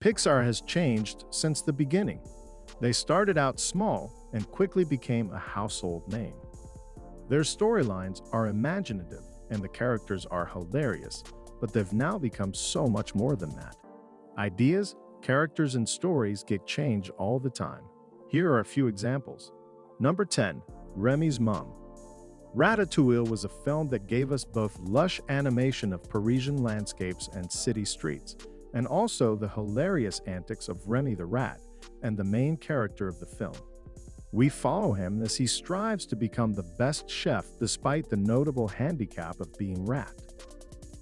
Pixar has changed since the beginning. They started out small and quickly became a household name. Their storylines are imaginative and the characters are hilarious, but they've now become so much more than that. Ideas, characters, and stories get changed all the time. Here are a few examples. Number 10. Remys Mom. Ratatouille was a film that gave us both lush animation of Parisian landscapes and city streets, and also the hilarious antics of Remy the rat and the main character of the film. We follow him as he strives to become the best chef despite the notable handicap of being rat.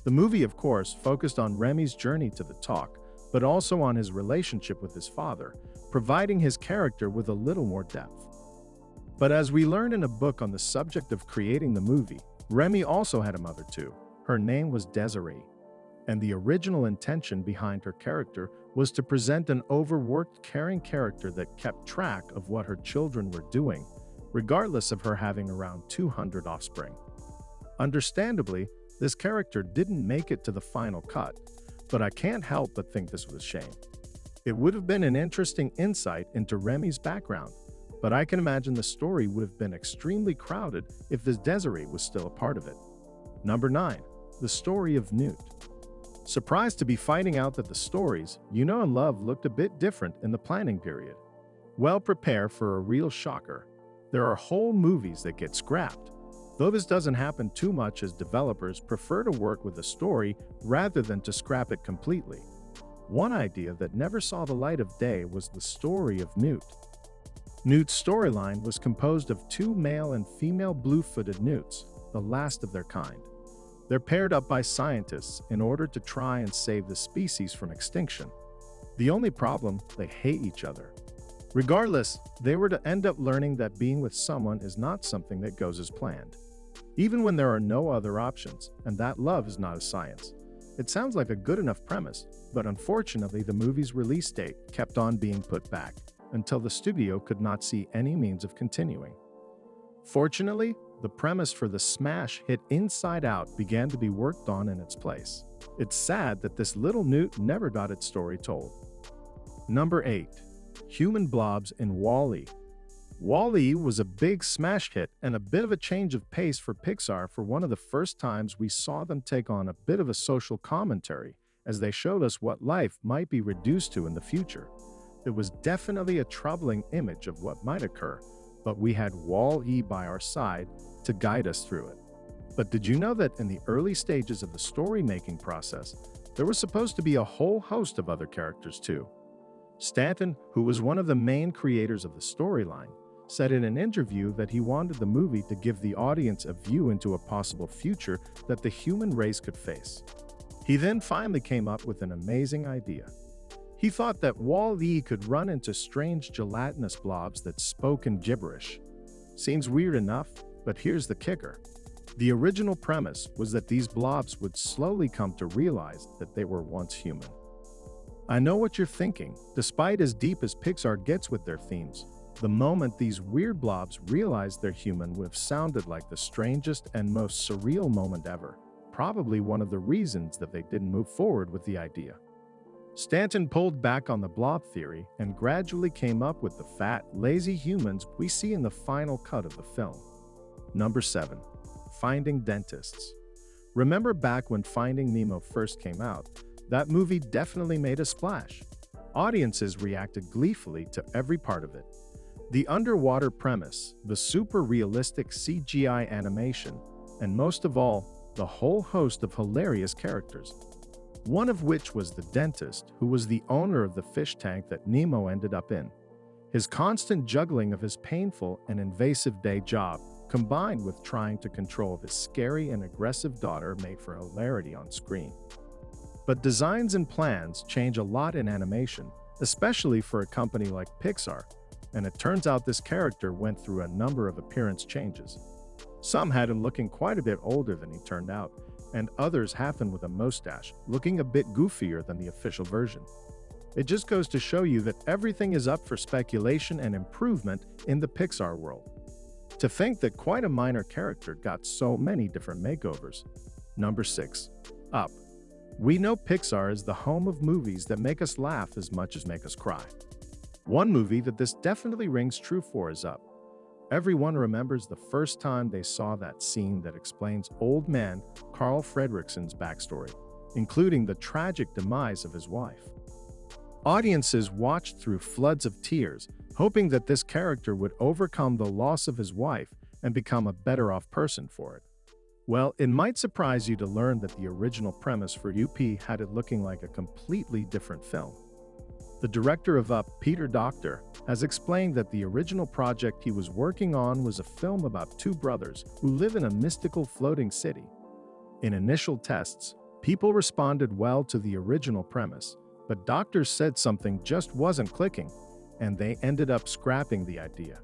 The movie, of course, focused on Remy's journey to the top, but also on his relationship with his father, providing his character with a little more depth. But as we learned in a book on the subject of creating the movie, Remy also had a mother too. Her name was Desiree, and the original intention behind her character was to present an overworked, caring character that kept track of what her children were doing, regardless of her having around 200 offspring. Understandably, this character didn't make it to the final cut, but I can't help but think this was a shame. It would have been an interesting insight into Remy's background, but I can imagine the story would have been extremely crowded if this Desiree was still a part of it. Number 9. The Story of Newt. Surprised to be finding out that the stories You Know and Love looked a bit different in the planning period. Well, prepare for a real shocker. There are whole movies that get scrapped, though this doesn't happen too much as developers prefer to work with a story rather than to scrap it completely. One idea that never saw the light of day was the Story of Newt. Newt's storyline was composed of 2 male and female blue-footed newts, the last of their kind. They're paired up by scientists in order to try and save the species from extinction. The only problem, they hate each other. Regardless, they were to end up learning that being with someone is not something that goes as planned, even when there are no other options, and that love is not a science. It sounds like a good enough premise, but unfortunately the movie's release date kept on being put back until the studio could not see any means of continuing. Fortunately, the premise for the smash hit Inside Out began to be worked on in its place. It's sad that this little Newt never got its story told. Number 8. Human Blobs in Wall-E. Wall-E was a big smash hit and a bit of a change of pace for Pixar for one of the first times we saw them take on a bit of a social commentary as they showed us what life might be reduced to in the future. It was definitely a troubling image of what might occur, but we had Wall-E by our side to guide us through it. But did you know that in the early stages of the story-making process, there was supposed to be a whole host of other characters too? Stanton, who was one of the main creators of the storyline, said in an interview that he wanted the movie to give the audience a view into a possible future that the human race could face. He then finally came up with an amazing idea. He thought that Wall-E could run into strange gelatinous blobs that spoke in gibberish. Seems weird enough, but here's the kicker. The original premise was that these blobs would slowly come to realize that they were once human. I know what you're thinking. Despite as deep as Pixar gets with their themes, the moment these weird blobs realized they're human would have sounded like the strangest and most surreal moment ever. Probably one of the reasons that they didn't move forward with the idea. Stanton pulled back on the blob theory and gradually came up with the fat, lazy humans we see in the final cut of the film. Number 7. Finding Dentists. Remember back when Finding Nemo first came out? That movie definitely made a splash. Audiences reacted gleefully to every part of it. The underwater premise, the super realistic CGI animation, and most of all, the whole host of hilarious characters. One of which was the dentist, who was the owner of the fish tank that Nemo ended up in. His constant juggling of his painful and invasive day job, combined with trying to control his scary and aggressive daughter, made for hilarity on screen. But designs and plans change a lot in animation, especially for a company like Pixar, and it turns out this character went through a number of appearance changes. Some had him looking quite a bit older than he turned out, and others have him with a mustache, looking a bit goofier than the official version. It just goes to show you that everything is up for speculation and improvement in the Pixar world. To think that quite a minor character got so many different makeovers. Number 6. Up. We know Pixar is the home of movies that make us laugh as much as make us cry. One movie that this definitely rings true for is Up. Everyone remembers the first time they saw that scene that explains old man Carl Fredricksen's backstory, including the tragic demise of his wife. Audiences watched through floods of tears, hoping that this character would overcome the loss of his wife and become a better-off person for it. Well, it might surprise you to learn that the original premise for UP had it looking like a completely different film. The director of Up, Peter Docter, has explained that the original project he was working on was a film about two brothers who live in a mystical floating city. In initial tests, people responded well to the original premise, but doctors said something just wasn't clicking, and they ended up scrapping the idea.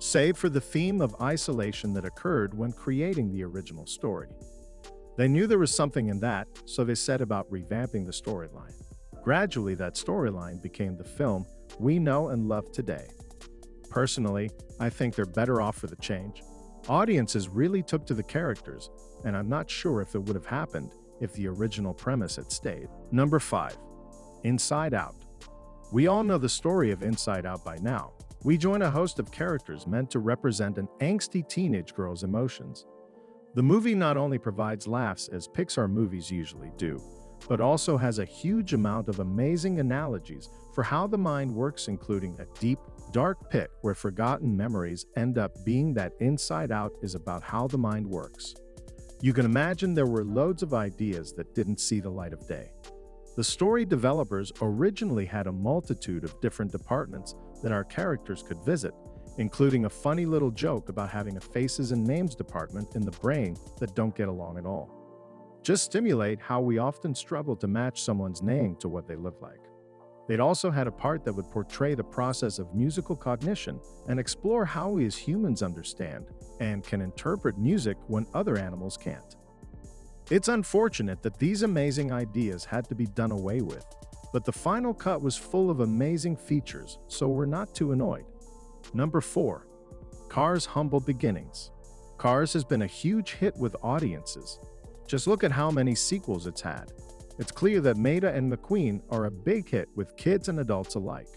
Save for the theme of isolation that occurred when creating the original story. They knew there was something in that, so they set about revamping the storyline. Gradually, that storyline became the film we know and love today. Personally, I think they're better off for the change. Audiences really took to the characters, and I'm not sure if it would have happened if the original premise had stayed. Number 5. Inside Out. We all know the story of Inside Out by now. We join a host of characters meant to represent an angsty teenage girl's emotions. The movie not only provides laughs as Pixar movies usually do, but also has a huge amount of amazing analogies for how the mind works, including a deep, dark pit where forgotten memories end up being that Inside Out is about how the mind works. You can imagine there were loads of ideas that didn't see the light of day. The story developers originally had a multitude of different departments that our characters could visit, including a funny little joke about having a faces and names department in the brain that don't get along at all. Just stimulate how we often struggle to match someone's name to what they look like. They'd also had a part that would portray the process of musical cognition and explore how we as humans understand and can interpret music when other animals can't. It's unfortunate that these amazing ideas had to be done away with, but the final cut was full of amazing features, so we're not too annoyed. Number 4. Cars' Humble Beginnings. Cars has been a huge hit with audiences. Just look at how many sequels it's had. It's clear that Maida and McQueen are a big hit with kids and adults alike.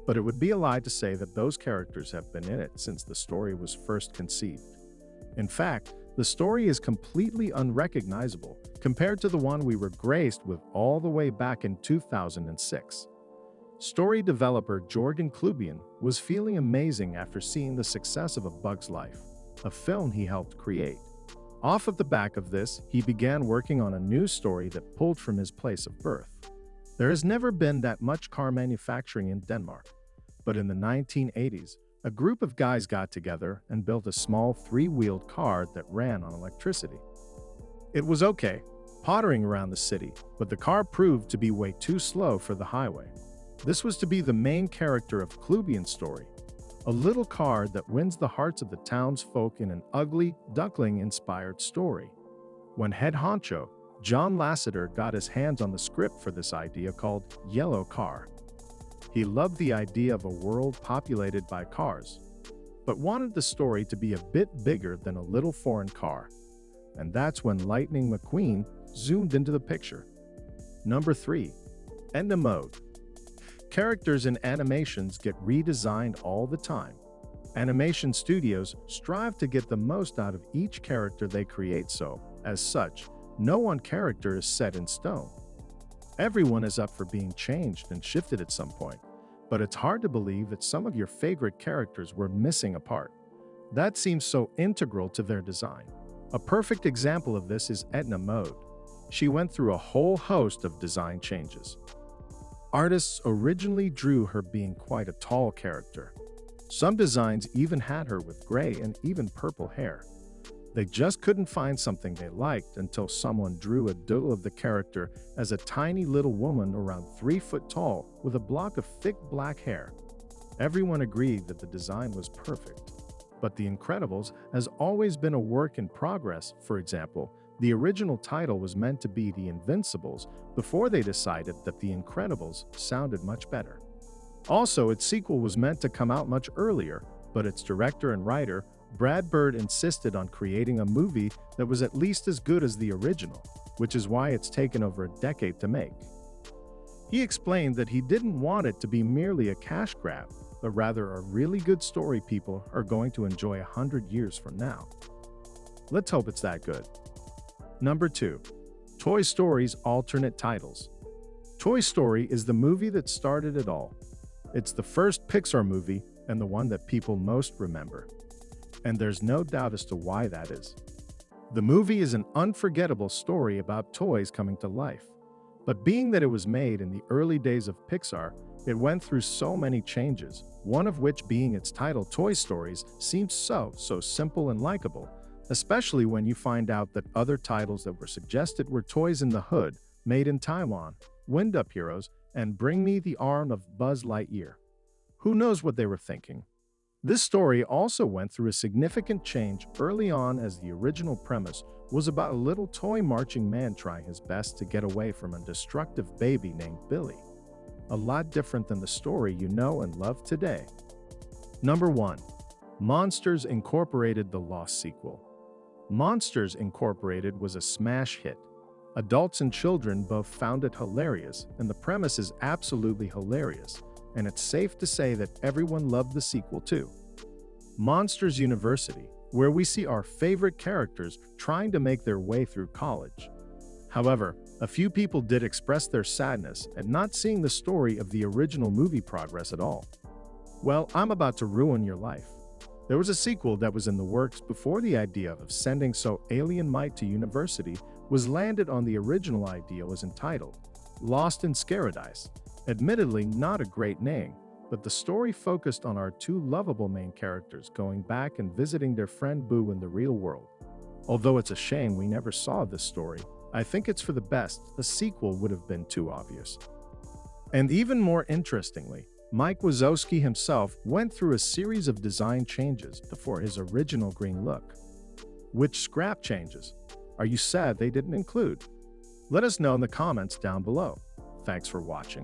But it would be a lie to say that those characters have been in it since the story was first conceived. In fact, the story is completely unrecognizable compared to the one we were graced with all the way back in 2006. Story developer Jorgen Klubian was feeling amazing after seeing the success of A Bug's Life, a film he helped create. Off of the back of this, he began working on a new story that pulled from his place of birth. There has never been that much car manufacturing in Denmark, but in the 1980s, a group of guys got together and built a small three-wheeled car that ran on electricity. It was okay, pottering around the city, but the car proved to be way too slow for the highway. This was to be the main character of Klubian's story, a little car that wins the hearts of the townsfolk in an ugly, duckling-inspired story. When head honcho, John Lasseter, got his hands on the script for this idea called Yellow Car, he loved the idea of a world populated by cars, but wanted the story to be a bit bigger than a little foreign car. And that's when Lightning McQueen zoomed into the picture. Number 3. Edna Mode. Characters in animations get redesigned all the time. Animation studios strive to get the most out of each character they create, so, as such, no one character is set in stone. Everyone is up for being changed and shifted at some point, but it's hard to believe that some of your favorite characters were missing a part. That seems so integral to their design. A perfect example of this is Edna Mode. She went through a whole host of design changes. Artists originally drew her being quite a tall character. Some designs even had her with gray and even purple hair. They just couldn't find something they liked until someone drew a doodle of the character as a tiny little woman around 3 foot tall with a block of thick black hair. Everyone agreed that the design was perfect. But The Incredibles has always been a work in progress. For example, the original title was meant to be The Invincibles before they decided that The Incredibles sounded much better. Also, its sequel was meant to come out much earlier, but its director and writer Brad Bird insisted on creating a movie that was at least as good as the original, which is why it's taken over a decade to make. He explained that he didn't want it to be merely a cash grab, but rather a really good story people are going to enjoy 100 years from now. Let's hope it's that good. Number 2. Toy Story's alternate titles. Toy Story is the movie that started it all. It's the first Pixar movie and the one that people most remember. And there's no doubt as to why that is. The movie is an unforgettable story about toys coming to life. But being that it was made in the early days of Pixar, it went through so many changes, one of which being its title Toy Stories seems so simple and likable, especially when you find out that other titles that were suggested were Toys in the Hood, Made in Taiwan, Wind Up Heroes, and Bring Me the Arm of Buzz Lightyear. Who knows what they were thinking? This story also went through a significant change early on, as the original premise was about a little toy marching man trying his best to get away from a destructive baby named Billy. A lot different than the story you know and love today. Number 1. Monsters Incorporated: The Lost Sequel. Monsters Incorporated was a smash hit. Adults and children both found it hilarious, and the premise is absolutely hilarious, and it's safe to say that everyone loved the sequel too. Monsters University, where we see our favorite characters trying to make their way through college. However, a few people did express their sadness at not seeing the story of the original movie progress at all. Well, I'm about to ruin your life. There was a sequel that was in the works before the idea of sending so alien might to university was landed on. The original idea was entitled Lost in Scaradise. Admittedly, not a great name, but the story focused on our two lovable main characters going back and visiting their friend Boo in the real world. Although it's a shame we never saw this story, I think it's for the best. A sequel would have been too obvious. And even more interestingly, Mike Wazowski himself went through a series of design changes before his original green look. Which scrap changes are you sad they didn't include? Let us know in the comments down below. Thanks for watching.